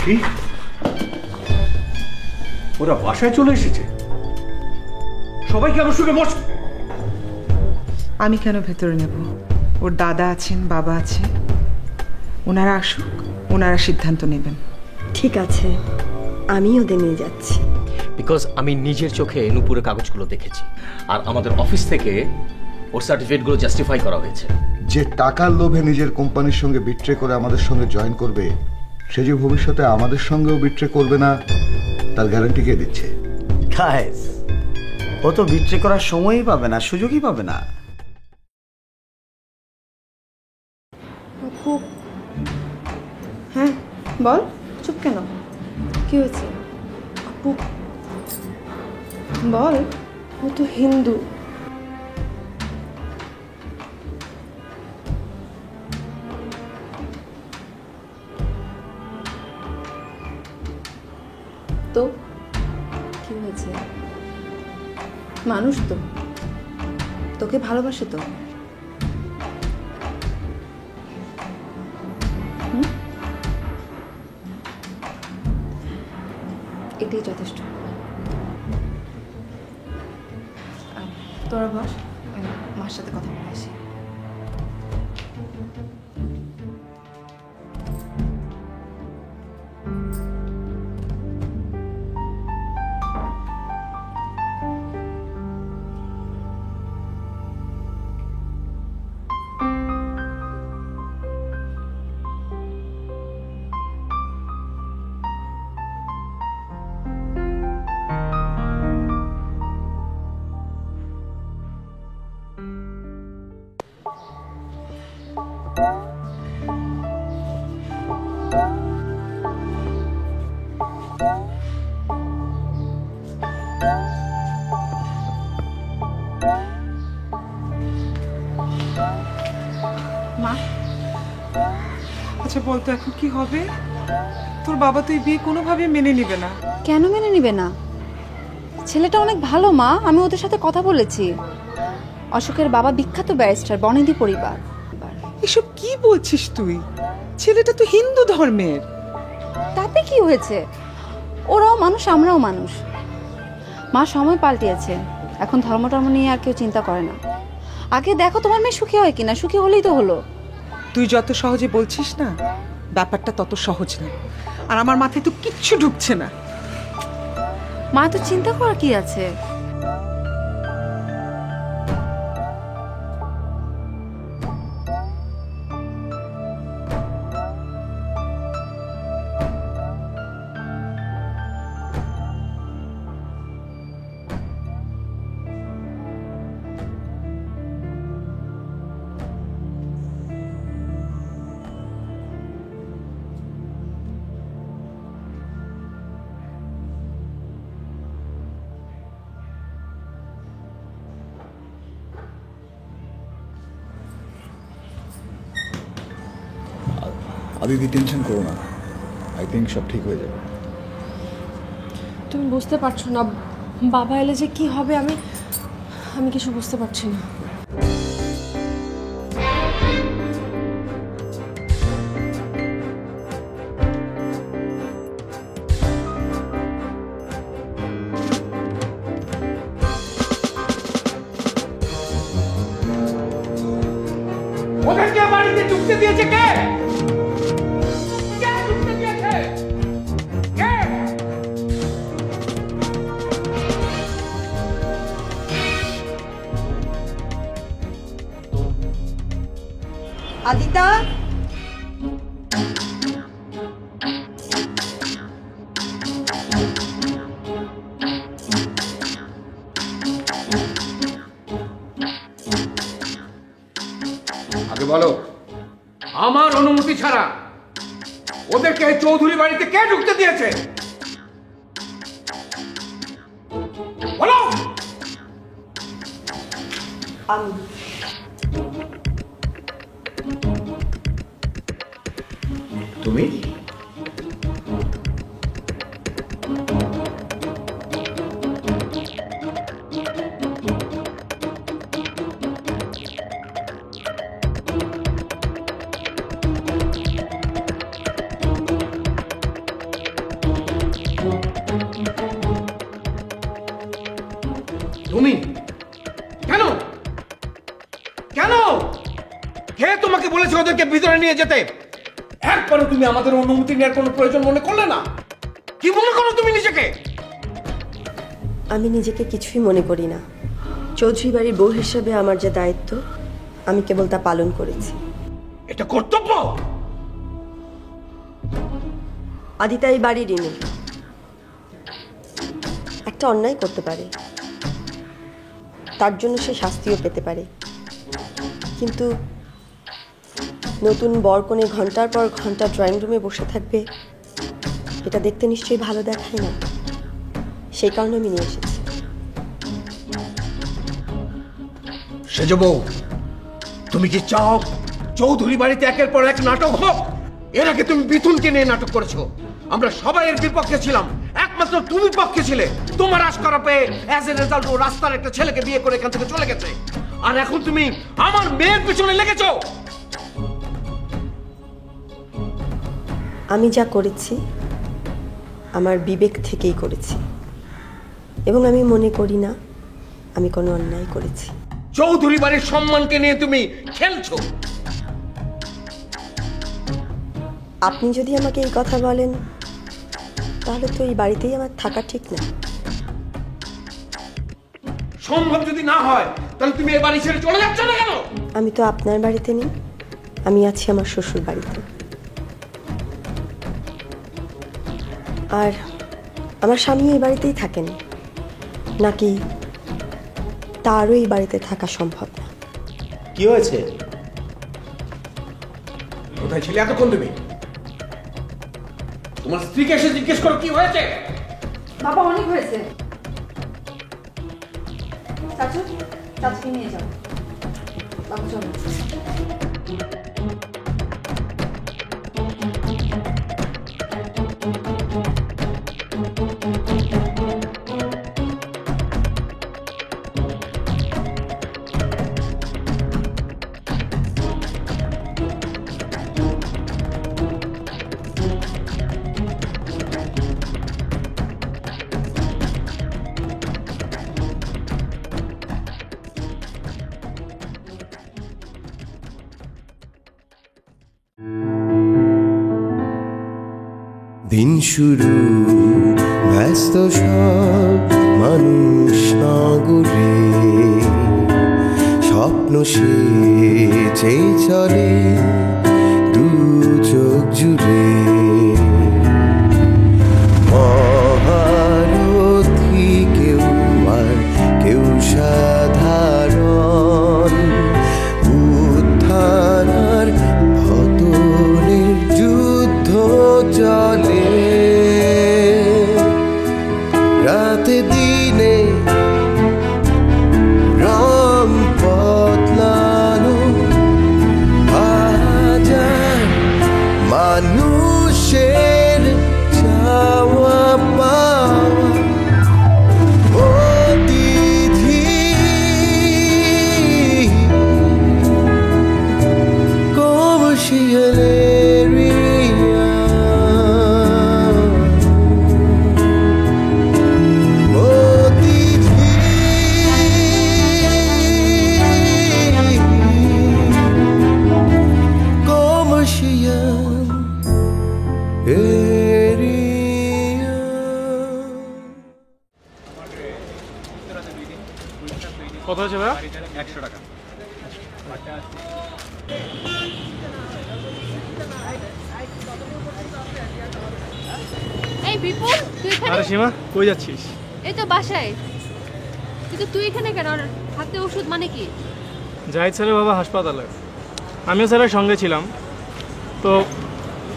কি ওরা বাসায় চলে এসেছে? সবাইকে আমার সঙ্গে বস। আমি কেন ভেতরে নেব? ওর দাদা আছেন, বাবা আছে, ওনারা আসুক, ওনারা সিদ্ধান্ত নেবেন। ঠিক আছে, আমি ওদের নিয়ে যাচ্ছি। বিকজ আমি নিজের চোখে নূপুরের কাগজগুলো দেখেছি, আর আমাদের অফিস থেকে ওর সার্টিফিকেটগুলো জাস্টিফাই করা হয়েছে। যে টাকার লোভে নিজের কোম্পানির সঙ্গে বিট্রে করে আমাদের সঙ্গে জয়েন করবে, সে যে ভবিষ্যতে আমাদের সঙ্গেও বিট্রে করবে না, তার গ্যারান্টি কে দিচ্ছে? গাইস, ও তো বিট্রে করার সময়ই পাবে না, সুযোগই পাবে না। হ্যাঁ বল, চুপ কেন? কি হয়েছে? আপু বল, ও তো হিন্দু। তো কি হয়েছে? মানুষ তো, তোকে ভালোবাসে তো। এটাই যথেষ্ট। তোরা বস, মার সাথে কথা বলে আসি। মা, আচ্ছা বলতো এখন কি হবে? তোর বাবা তো এই বিয়ে কোনোভাবে মেনে নেবে না। কেন মেনে নিবে না? ছেলেটা অনেক ভালো মা, আমি ওদের সাথে কথা বলেছি। অশোকের বাবা বিখ্যাত ব্যারিস্টার, বনেদি পরিবার। এসব কি বলছিস তুই? ছেলেটা তো হিন্দু ধর্মের। তাতে কি হয়েছে? ওরাও মানুষ, আমরাও মানুষ। মা, সময় পাল্টিয়েছে, এখন ধর্ম টর্ম নিয়ে আর কেউ চিন্তা করে না। আগে দেখো তোমার মেয়ে সুখী হয় কিনা, সুখী হলেই তো হলো। তুই যত সহজে বলছিস না, ব্যাপারটা তত সহজ না। আর আমার মাথায় তো কিচ্ছু ঢুকছে না। মা, তো চিন্তা করার কি আছে? আদিতি, টেনশন করো না, আই থিঙ্ক সব ঠিক হয়ে যাবে। তুমি বুঝতে পারছো না বাবা এলে যে কি হবে? আমি কিছু বুঝতে পারছি না। ওদেরকে বাড়িতে ঢুকতে দিয়েছে কে? কে ঢুকতে দিয়েছে? কে? আদিতা, আগে বলো, আমার অনুমতি ছাড়া ওদেরকে চৌধুরী বাড়িতে কে ঢুকতে দিয়েছে? বলো। আমি। তুমি? তুমি কেন কেন কে তোমাকে বলেছে ওদেরকে ভিতরে নিয়ে যেতে? একবারও তুমি আমাদের অনুমতি নেওয়ার কোনো প্রয়োজন মনে করলে না? কি মনে করো তুমি নিজেকে? আমি নিজেকে কিছুই মনে করি না। চৌধুরী বাড়ির বউ হিসেবে আমার যে দায়িত্ব, আমি কেবল তা পালন করেছি। এটা কর্তব্য। আদিতা এই বাড়িরই নেই, একটা অন্যায় করতে পারে, তার জন্য সে শাস্তিও পেতে পারে, কিন্তু নতুন বরকনে ঘন্টার পর ঘন্টা ড্রয়িং রুমে বসে থাকবে, এটা দেখতে নিশ্চয়ই ভালো দেখায় না। সেই কারণে আমি নিয়ে এসেছি। সেজ বউ, তুমি কি চাও চৌধুরী বাড়িতে একের পর এক নাটক হোক? এর আগে তুমি বিথুনকে নিয়ে নাটক করেছো, আমরা সবাই এর বিপক্ষে ছিলাম, একমাত্র তুমি পক্ষে ছিলে। তোমার আশকারা পেয়ে অ্যাজ এ রেজাল্ট ও রাস্তার একটা ছেলেকে বিয়ে করে এখান থেকে চলে গেছে, আর এখন তুমি আমার মেয়ের পিছনে লেগেছো। আমি যা করেছি আমার বিবেক থেকেই করেছি, এবং আমি মনে করি না আমি কোনো অন্যায় করেছি। চৌধুরী বাড়ির সম্মানকে নিয়ে তুমি খেলছো। আপনি যদি আমাকে এই কথা বলেন, তাহলে তো এই বাড়িতেই আমার থাকা ঠিক না। সম্ভব যদি না হয় তাহলে তুমি এই বাড়ি ছেড়ে চলে যাচ্ছ না কেন? আমি তো আপনার বাড়িতে নেই, আমি আছি আমার শ্বশুর বাড়িতে। আর আমার স্বামী এই বাড়িতেই থাকেন, নাকি তারও এই বাড়িতে থাকা সম্ভব না? কি হয়েছে? কোথায় ছিলে এতক্ষণ তুমি? তোমার স্ত্রীকে এসে জিজ্ঞেস করো কি হয়েছে। বাবা অনেক হয়েছে, চাচু চাচুকে নিয়ে যাও। বাবু চলো। দিন শুরু ব্যস্ত সব মানুষ নগরে, স্বপ্ন সে চলে দু চোখ জুড়ে। মহারথী কেউ আর কেউ সাধারণ, উত্থান আর পতনের যুদ্ধ চলে। রাতে দিনে রং বদলানো, হাজার মানুষের চাওয়া পাওয়া অতিথি commercial area. Commercial area. কত হয়েছে ভাই? 100 টাকা। এই বিপুল, তুই এখানে? আরে সীমা, কই যাচ্ছিস? এই তো বাসায়। কিন্তু তুই এখানে কেন? আর হাতে ওষুধ মানে কি? জাহিদ স্যারের বাবা হাসপাতালে, আমিও স্যারের সঙ্গে ছিলাম, তো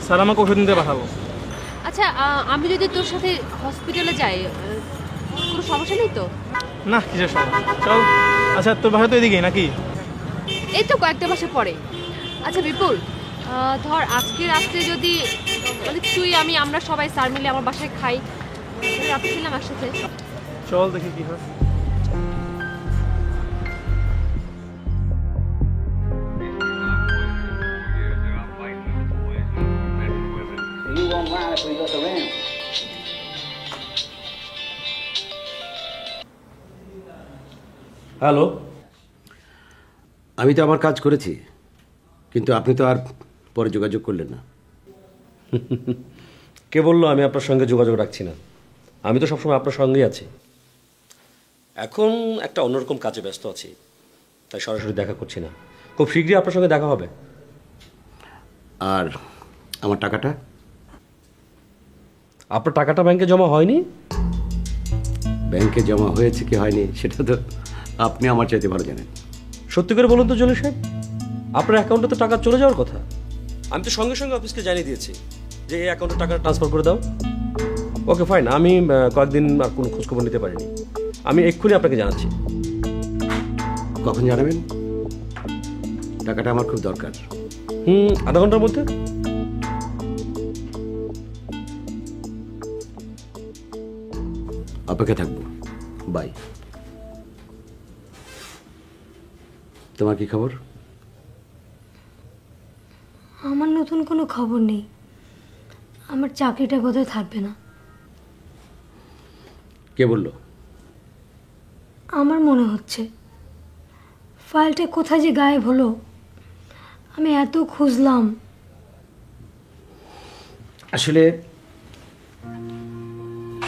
স্যার আমাকে ওষুধ নিতে পাঠাবো। আচ্ছা, আমি যদি তোর সাথে হসপিটালে যাই, কোনো সমস্যা নেই তো? না, কিসের সমস্যা, চল। আচ্ছা, তোর বাসা তো এদিকেই নাকি? এই তো কয়েকটা মাসে পরে। আচ্ছা বিপুল, ধর আজকে রাত্রে যদি মানে তুই আমরা সবাই স্যার মিলে আমার বাসায় খাই, রাতে ছিলাম একসাথে। চল দেখি কি হয়। You won't mind if we look around. Hello. আমি তো আমার কাজ করেছি, কিন্তু আপনি তো আর পরে যোগাযোগ করলেন না। কে বললো আমি আপনার সঙ্গে যোগাযোগ রাখছি না? আমি তো সবসময় আপনার সঙ্গেই আছি। এখন একটা অন্যরকম কাজে ব্যস্ত আছি, তাই সরাসরি দেখা করছি না। খুব শীঘ্রই আপনার সঙ্গে দেখা হবে। আর আমার টাকাটা? আপনার টাকাটা ব্যাংকে জমা হয়নি? ব্যাংকে জমা হয়েছে কি হয়নি সেটা তো আপনি আমার চাইতে ভালো জানেন। সত্যি করে বলুন তো জলি সাহেব, আপনার অ্যাকাউন্টে তো টাকা চলে যাওয়ার কথা। আমি তো সঙ্গে সঙ্গে অফিসকে জানিয়ে দিয়েছি যে এই অ্যাকাউন্টে টাকা ট্রান্সফার করে দাও। ওকে ফাইন, আমি কয়েকদিন আর কোনো খোঁজখবর নিতে পারিনি। আমি এক্ষুনি আপনাকে জানাচ্ছি। কখন জানাবেন? টাকাটা আমার খুব দরকার। আধা ঘন্টার মধ্যে। অপেক্ষা থাকবো। বাই। তোমার কি খবর? আমার নতুন কোনো খবর নেই। আমার চাকরিটা বোধহয় থাকবে না। কে বললো? আমার মনে হচ্ছে ফাইলটা কোথায় যে গায়েব হলো। আমি এত খুঁজলাম। আসলে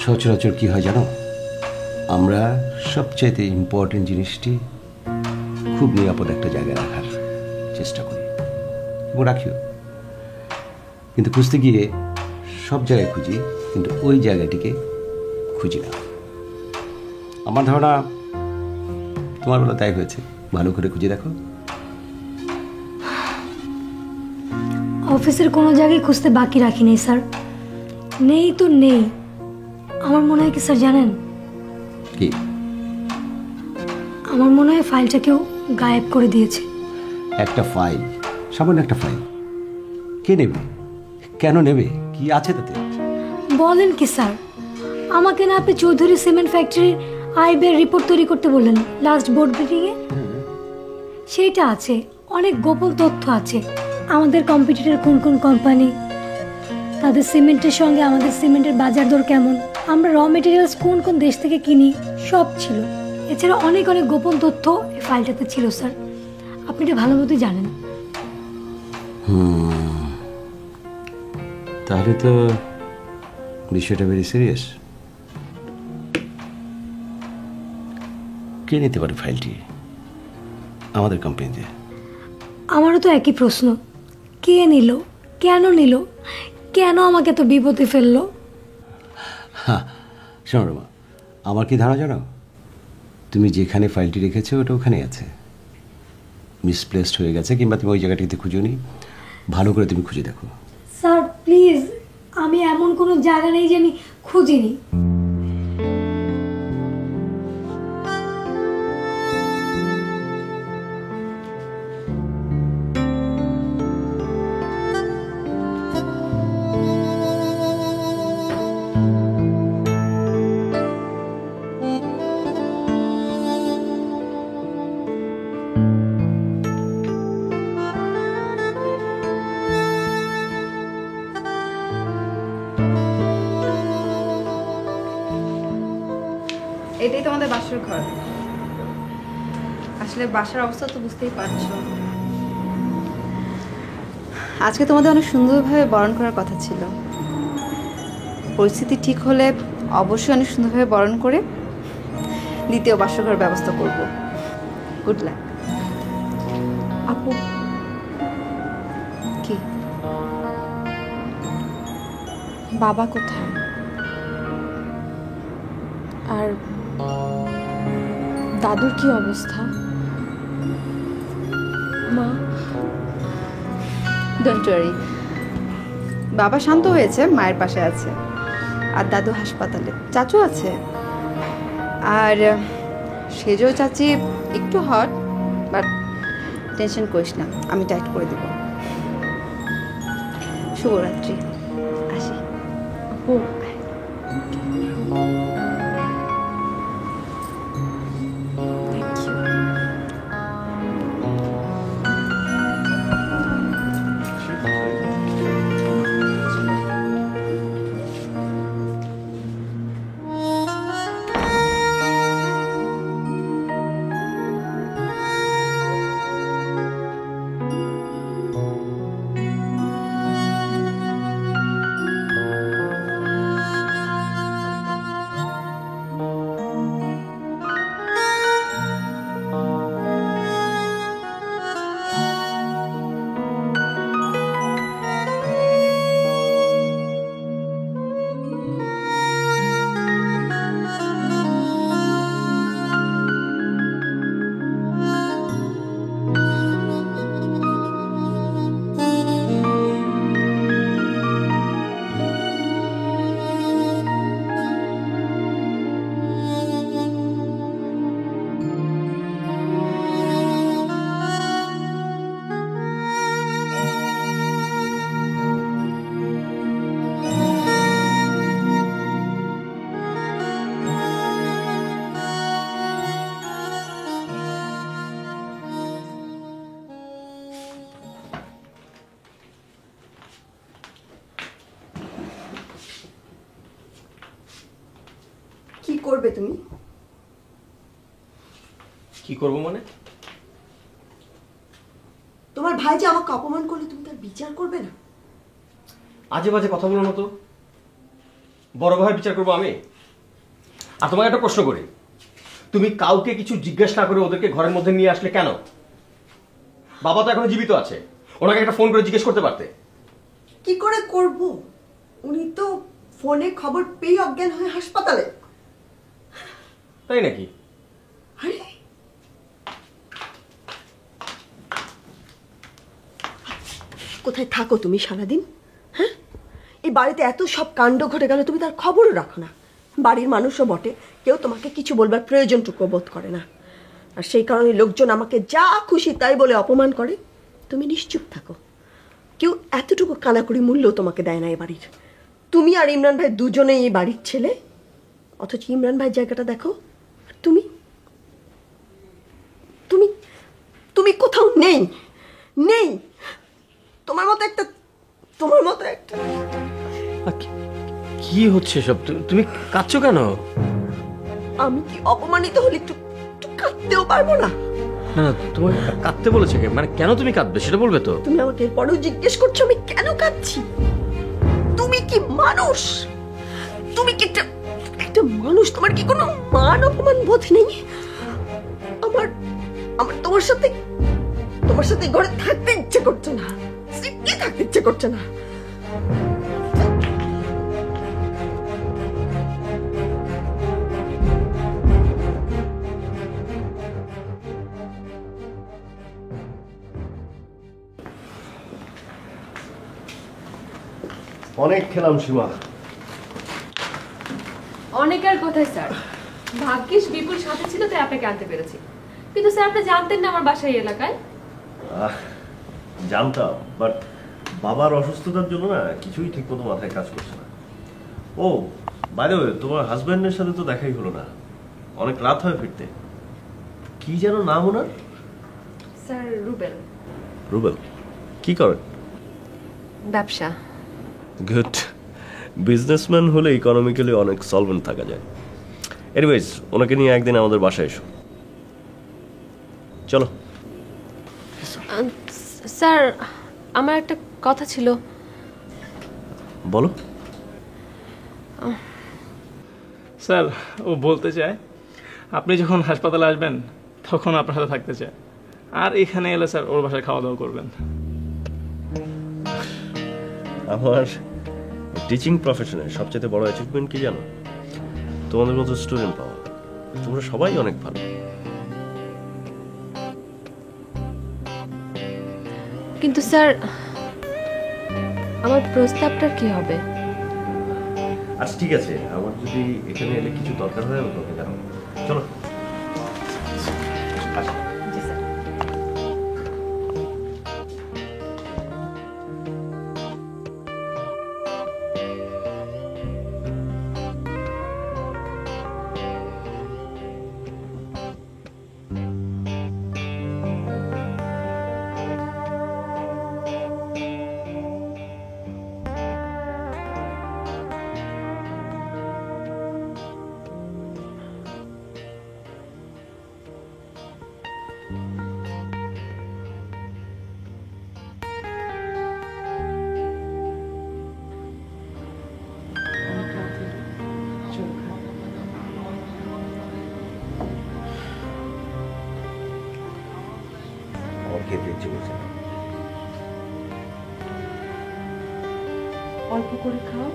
সচরাচর কি হয় জানো, আমরা সবচাইতে ইম্পর্টেন্ট জিনিসটি খুব নিরাপদ একটা জায়গায় রাখার চেষ্টা করি এবং রাখিও, কিন্তু খুঁজতে গিয়ে সব জায়গায় খুঁজি, কিন্তু ওই জায়গাটিকে খুঁজি না। আমার ধারণা তোমার বেলা তাই হয়েছে। ভালো করে খুঁজে দেখো। অফিসের কোনো জায়গায় খুঁজতে বাকি রাখি নেই স্যার। নেই তো নেই। আমার মনে হয় কি স্যার জানেন, কি? আমার মনে হয় ফাইলটা কেউ গায়েব করে দিয়েছে। একটা ফাইল, সামান্য একটা ফাইল কে নেবে? কেন নেবে? কি আছে তাতে? বলেন কি স্যার? আমাকে না আপনি চৌধুরী সিমেন্ট ফ্যাক্টরির আয় ব্যয়ের রিপোর্ট তৈরি করতে বললেন লাস্ট বোর্ড মিটিংয়ে। সেইটা আছে, অনেক গোপন তথ্য আছে। আমাদের কম্পিটিটর কোন কোন কোম্পানি, তাদের সিমেন্টের সঙ্গে আমাদের সিমেন্টের বাজার দর কেমন, আমরা র মেটেরিয়ালস কোন কোন দেশ থেকে কিনি, সব ছিল। এছাড়া অনেক অনেক গোপন তথ্য এই ফাইলটাতে ছিল স্যার। আপনি এটা ভালো মতোই জানেন। তাহলে তো বিষয়টা ভেরি সিরিয়াস। কে নিতে পারে ফাইলটি আমাদের কোম্পানিতে? আমারও তো একই প্রশ্ন। কে নিল? কেন নিল? কেন আমাকে তো বিপদে ফেললো? শোনো রমা, আমার কি ধারণা জানো, তুমি যেখানে ফাইলটি রেখেছো ওটা ওখানেই আছে। মিসপ্লেসড হয়ে গেছে, কিংবা তুমি ওই জায়গাটিতে খুঁজোনি। ভালো করে তুমি খুঁজে দেখো। স্যার প্লিজ, আমি এমন কোনো জায়গা নেই যে আমি খুঁজিনি। এটাই তোমাদের বাসর ঘর। আসলে বাসার অবস্থা তো বুঝতেই পারছো। আজকে তোমাদের অনেক সুন্দরভাবে বরণ করার কথা ছিল। পরিস্থিতি ঠিক হলে অবশ্যই অনেক সুন্দরভাবে বরণ করে দ্বিতীয় বাসর ঘর ব্যবস্থা করব। Good luck. আপু কি বাবা কোথায়? আর দাদুর কি অবস্থা? মা? ডোন্ট ওয়ারি, বাবা শান্ত হয়েছে, মায়ের পাশে আছে। আর দাদু হাসপাতালে, চাচু আছে। আর সেজো চাচি একটু হট, বাট টেনশন করিস না, আমি টাইট করে দেব। শুভরাত্রি, আসি। আপু করবে তুমি? কি করবো মানে? তোমার ভাই যে আমাকে অপমান করলে তুমি তার বিচার করবে না? আজে বাজে কথা বলো না তো। বড় ভাই বিচার করবো আমি? আর তোমাকে একটা প্রশ্ন করি, তুমি কাউকে কিছু জিজ্ঞেস না করে ওদেরকে ঘরের মধ্যে নিয়ে আসলে কেন? বাবা তো এখনো জীবিত আছে, ওনাকে একটা ফোন করে জিজ্ঞেস করতে পারতে। কি করে করব? উনি তো ফোনে খবর পেয়ে অজ্ঞান হয়ে হাসপাতালে। তাই নাকি? আরে কোথায় থাকো তুমি সারাদিন? হ্যাঁ, এই বাড়িতে এত সব কাণ্ড ঘটে গেল, তুমি তার খবরও রাখো না। বাড়ির মানুষও বটে, কেউ তোমাকে কিছু বলবার প্রয়োজনটুকু বোধ করে না, আর সেই কারণে লোকজন আমাকে যা খুশি তাই বলে অপমান করে। তুমি নিশ্চুপ থাকো, কেউ এতটুকু কানাকড়ি মূল্য তোমাকে দেয় না এ বাড়ির। তুমি আর ইমরান ভাই দুজনেই এই বাড়ির ছেলে, অথচ ইমরান ভাইয়ের জায়গাটা দেখো। আর তুমি তুমি তুমি কোথাও নেই, নেই। তোমার মতো একটা কি হচ্ছে সব? তুমি কাঁদছো কেন? আমি কি অপমানিত হলে একটু কাঁদতেও পারবো না? না, তোমাকে কাঁদতে বলেছে কে? মানে কেন তুমি কাঁদবে সেটা বলবে তো? তুমি আমাকে এরপরেও জিজ্ঞেস করছো আমি কেন কাঁদছি? তুমি কি মানুষ? তুমি কি একটা মানুষ? তোমার কি কোনো মান অপমান বোধ নেই? আমার তোমার সাথে ঘরে থাকতে ইচ্ছে করছে না, সিটকে থাকতে ইচ্ছে করছে না। অনেক খেলাম সীমা। অনেক আর কোথায় স্যার, ভাগ্যিস বিপুল সাথে ছিল তাই আপনাকে আনতে পেরেছি। কিন্তু স্যার আপনি জানতেন না আমার বাসা এই এলাকায়? জানতাম, বাট বাবার অসুস্থতার জন্য না কিছুই ঠিক মতো মাথায় কাজ করছে না। ও বাই দ্য ওয়ে, তোমার হাজব্যান্ডের সাথে তো দেখাই হলো না, অনেক রাত হয় ফিরতে। কি যেন নাম ওনার? স্যার রুবেল। রুবেল কি করেন? ব্যবসা। গুড, বিজনেসম্যান হলে ইকোনমিক্যালি অনেক সলভেন্ট থাকা যায়। এনিওয়েজ, ওনাকে নিয়ে একদিন আমাদের বাসায় এসো। চলো। স্যার আমার একটা কথা ছিল। বলো। স্যার ও বলতে চায় আপনি যখন হাসপাতালে আসবেন তখন আপনার সাথে থাকতে চায়, আর এখানে এলে স্যার ওর বাসায় খাওয়া দাওয়া করবেন। আমার টিচিং প্রফেশনের সবচেয়ে বড় অ্যাচিভমেন্ট কি জানো? তোমাদের মতো স্টুডেন্ট পাওয়া। তোমরা সবাই অনেক ভালো। কিন্তু স্যার আমার প্রস্তাবটার কি হবে? আচ্ছা ঠিক আছে, আমার যদি এখানে এলে কিছু দরকার হয় আমি তোমাকে জানাবো। চলো। খেতে ইচ্ছে করছে না। অল্প করে খাও,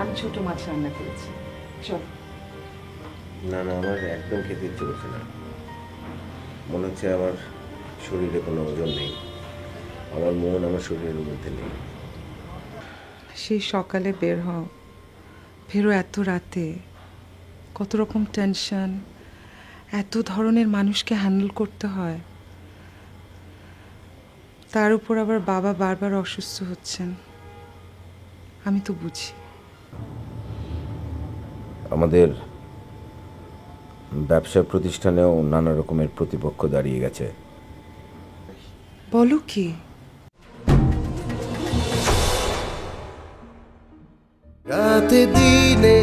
আমি ছোট মাছ রান্না করেছি। চল। না না, আমার একদম খেতে ইচ্ছে করছে না। মনে হচ্ছে আমার শরীরে কোনো ওজন নেই, আমার মন আমার শরীরের মধ্যে নেই। সেই সকালে বের হও, ফেরো এত রাতে, কত রকম টেনশন, এত ধরনের মানুষকে হ্যান্ডেল করতে হয়। তার উপর আবার বাবা বারবার অসুস্থ হচ্ছেন, আমি তো বুঝি। আমাদের ব্যবসা প্রতিষ্ঠানেও নানা রকমের প্রতিপক্ষ দাঁড়িয়ে গেছে। বলো কি? রাতে দিনে